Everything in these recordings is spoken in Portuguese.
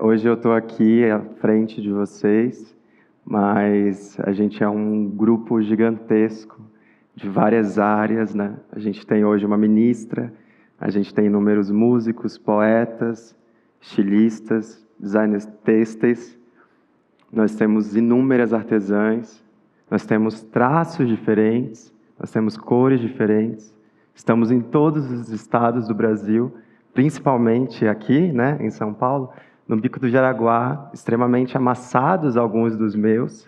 Hoje eu estou aqui à frente de vocês, mas a gente é um grupo gigantesco de várias áreas, né? A gente tem hoje uma ministra, a gente tem inúmeros músicos, poetas, estilistas, designers têxteis, nós temos inúmeras artesãs, nós temos traços diferentes, nós temos cores diferentes, estamos em todos os estados do Brasil, principalmente aqui, né, em São Paulo, no Bico do Jaraguá, extremamente amassados alguns dos meus,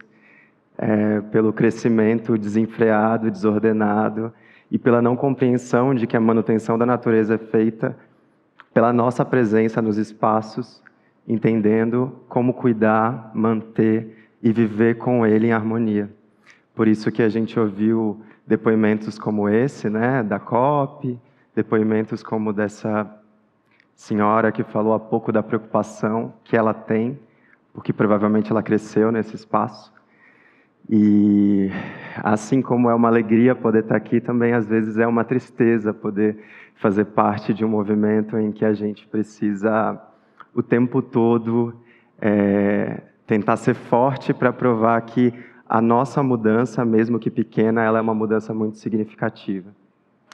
pelo crescimento desenfreado, desordenado e pela não compreensão de que a manutenção da natureza é feita pela nossa presença nos espaços, entendendo como cuidar, manter e viver com ele em harmonia. Por isso que a gente ouviu depoimentos como esse, né, da COP, depoimentos como dessa senhora que falou há pouco da preocupação que ela tem, porque provavelmente ela cresceu nesse espaço. E assim como é uma alegria poder estar aqui, também às vezes é uma tristeza poder fazer parte de um movimento em que a gente precisa o tempo todo tentar ser forte para provar que a nossa mudança, mesmo que pequena, ela é uma mudança muito significativa.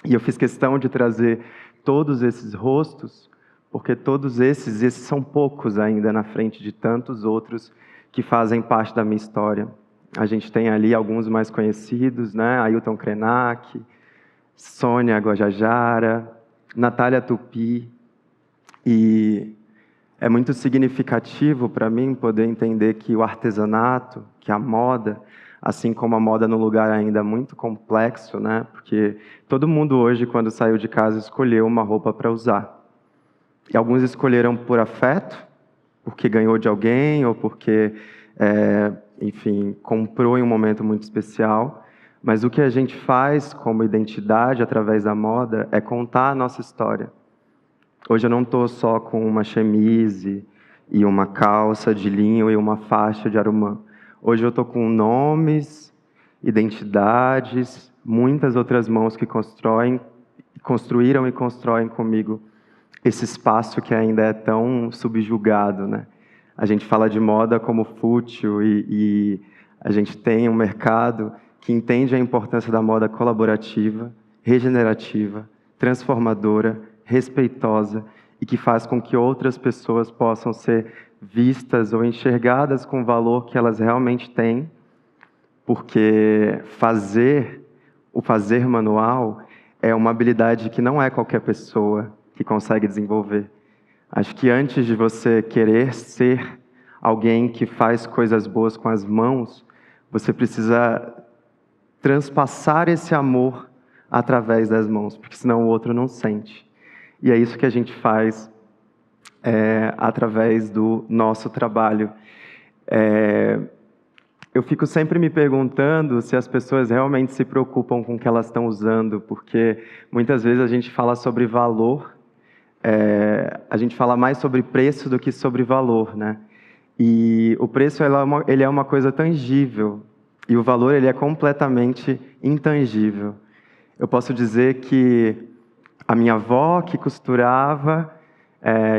E eu fiz questão de trazer todos esses rostos, porque todos esses são poucos ainda na frente de tantos outros que fazem parte da minha história. A gente tem ali alguns mais conhecidos, né? Ailton Krenak, Sônia Guajajara, Natália Tupi. E é muito significativo para mim poder entender que o artesanato, que a moda, assim como a moda num lugar ainda muito complexo, né? Porque todo mundo hoje, quando saiu de casa, escolheu uma roupa para usar. E alguns escolheram por afeto, porque ganhou de alguém ou porque, enfim, comprou em um momento muito especial. Mas o que a gente faz como identidade através da moda é contar a nossa história. Hoje eu não estou só com uma chemise e uma calça de linho e uma faixa de arumã. Hoje eu estou com nomes, identidades, muitas outras mãos que construíram e constroem comigo esse espaço que ainda é tão subjugado, né? A gente fala de moda como fútil e a gente tem um mercado que entende a importância da moda colaborativa, regenerativa, transformadora, respeitosa e que faz com que outras pessoas possam ser vistas ou enxergadas com o valor que elas realmente têm, porque o fazer manual é uma habilidade que não é qualquer pessoa que consegue desenvolver. Acho que antes de você querer ser alguém que faz coisas boas com as mãos, você precisa transpassar esse amor através das mãos, porque senão o outro não sente. E é isso que a gente faz através do nosso trabalho. Eu fico sempre me perguntando se as pessoas realmente se preocupam com o que elas estão usando, porque muitas vezes a gente fala sobre valor, a gente fala mais sobre preço do que sobre valor, né? E o preço ele é uma coisa tangível e o valor ele é completamente intangível. Eu posso dizer que a minha avó que costurava,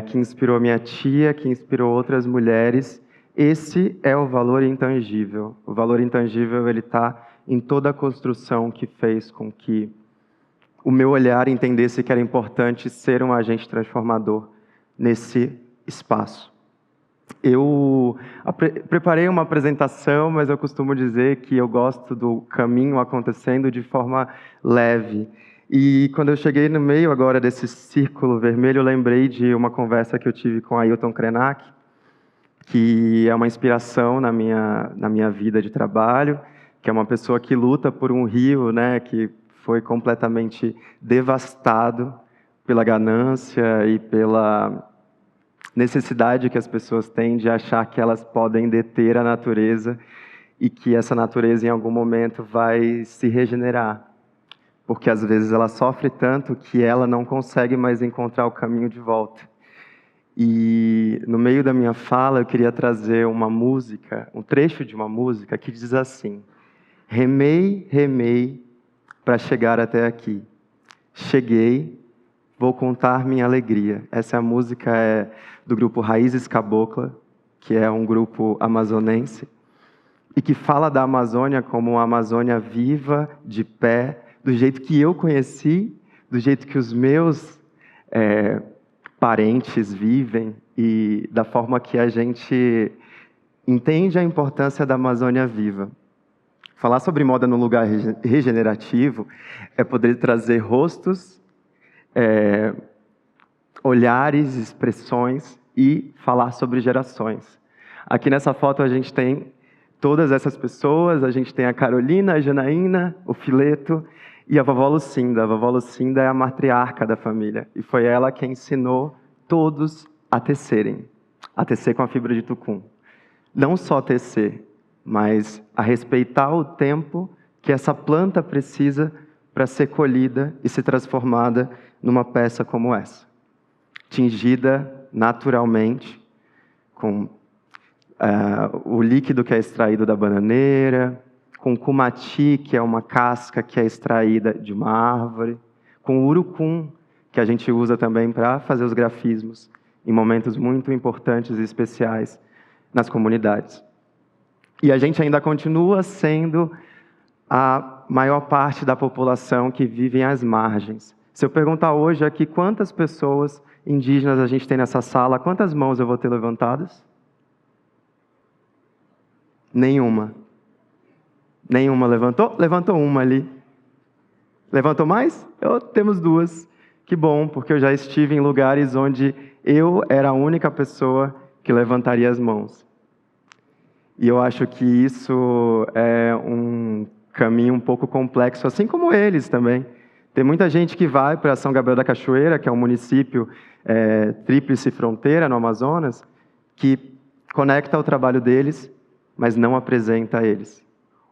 que inspirou minha tia, que inspirou outras mulheres, esse é o valor intangível. O valor intangível ele está em toda a construção que fez com que o meu olhar entendesse que era importante ser um agente transformador nesse espaço. Eu preparei uma apresentação, mas eu costumo dizer que eu gosto do caminho acontecendo de forma leve. E quando eu cheguei no meio agora desse círculo vermelho, eu lembrei de uma conversa que eu tive com Ailton Krenak, que é uma inspiração na minha vida de trabalho, que é uma pessoa que luta por um rio, né, que foi completamente devastado pela ganância e pela necessidade que as pessoas têm de achar que elas podem deter a natureza e que essa natureza em algum momento vai se regenerar, porque às vezes ela sofre tanto que ela não consegue mais encontrar o caminho de volta. E no meio da minha fala eu queria trazer uma música, um trecho de uma música que diz assim: remei, remei para chegar até aqui. Cheguei, vou contar minha alegria. Essa música é do grupo Raízes Cabocla, que é um grupo amazonense, e que fala da Amazônia como uma Amazônia viva, de pé, do jeito que eu conheci, do jeito que os meus parentes vivem e da forma que a gente entende a importância da Amazônia viva. Falar sobre moda no lugar regenerativo é poder trazer rostos, olhares, expressões e falar sobre gerações. Aqui nessa foto a gente tem todas essas pessoas, a gente tem a Carolina, a Janaína, o Fileto e a vovó Lucinda. A vovó Lucinda é a matriarca da família e foi ela quem ensinou todos a tecer com a fibra de tucum. Não só tecer, mas a respeitar o tempo que essa planta precisa para ser colhida e ser transformada numa peça como essa. Tingida naturalmente, com o líquido que é extraído da bananeira, com cumati, que é uma casca que é extraída de uma árvore, com urucum, que a gente usa também para fazer os grafismos, em momentos muito importantes e especiais nas comunidades. E a gente ainda continua sendo a maior parte da população que vive às margens. Se eu perguntar hoje aqui quantas pessoas indígenas a gente tem nessa sala, quantas mãos eu vou ter levantadas? Nenhuma. Nenhuma levantou? Levantou uma ali. Levantou mais? Temos duas. Que bom, porque eu já estive em lugares onde eu era a única pessoa que levantaria as mãos. E eu acho que isso é um caminho um pouco complexo, assim como eles também. Tem muita gente que vai para São Gabriel da Cachoeira, que é um município tríplice fronteira no Amazonas, que conecta o trabalho deles, mas não apresenta a eles.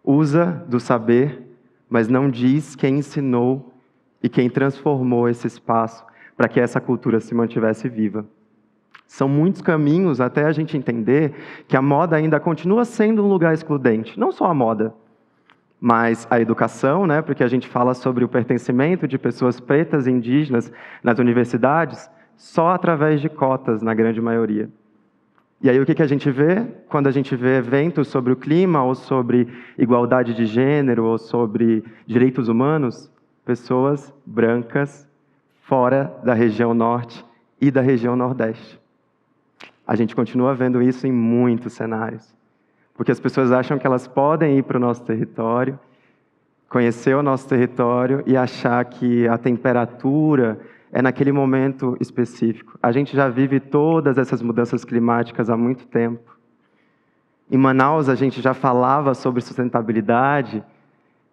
Usa do saber, mas não diz quem ensinou e quem transformou esse espaço para que essa cultura se mantivesse viva. São muitos caminhos até a gente entender que a moda ainda continua sendo um lugar excludente. Não só a moda, mas a educação, né? Porque a gente fala sobre o pertencimento de pessoas pretas e indígenas nas universidades só através de cotas, na grande maioria. E aí o que a gente vê? Quando a gente vê eventos sobre o clima, ou sobre igualdade de gênero, ou sobre direitos humanos, pessoas brancas fora da região norte e da região nordeste. A gente continua vendo isso em muitos cenários. Porque as pessoas acham que elas podem ir para o nosso território, conhecer o nosso território e achar que a temperatura é naquele momento específico. A gente já vive todas essas mudanças climáticas há muito tempo. Em Manaus, a gente já falava sobre sustentabilidade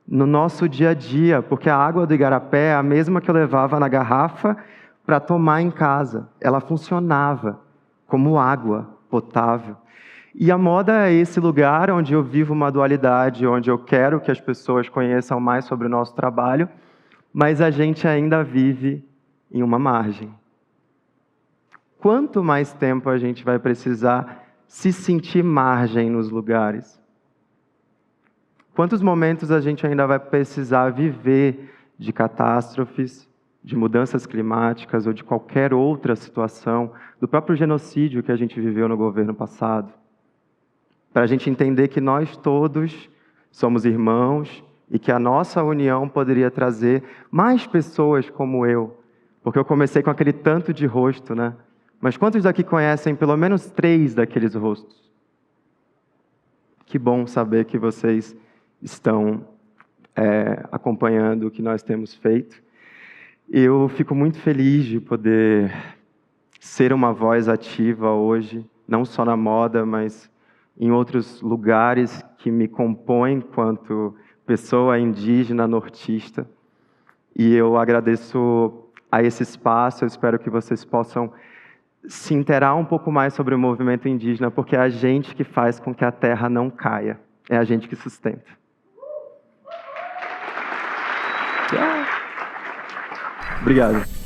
no nosso dia a dia, porque a água do igarapé é a mesma que eu levava na garrafa para tomar em casa. Ela funcionava como água potável. E a moda é esse lugar onde eu vivo uma dualidade, onde eu quero que as pessoas conheçam mais sobre o nosso trabalho, mas a gente ainda vive em uma margem. Quanto mais tempo a gente vai precisar se sentir margem nos lugares? Quantos momentos a gente ainda vai precisar viver de catástrofes, de mudanças climáticas ou de qualquer outra situação, do próprio genocídio que a gente viveu no governo passado? Para a gente entender que nós todos somos irmãos e que a nossa união poderia trazer mais pessoas como eu. Porque eu comecei com aquele tanto de rosto, né? Mas quantos daqui conhecem pelo menos 3 daqueles rostos? Que bom saber que vocês estão acompanhando o que nós temos feito. Eu fico muito feliz de poder ser uma voz ativa hoje, não só na moda, mas em outros lugares que me compõem enquanto pessoa indígena nortista. E eu agradeço a esse espaço, eu espero que vocês possam se inteirar um pouco mais sobre o movimento indígena, porque é a gente que faz com que a terra não caia, é a gente que sustenta. Obrigado.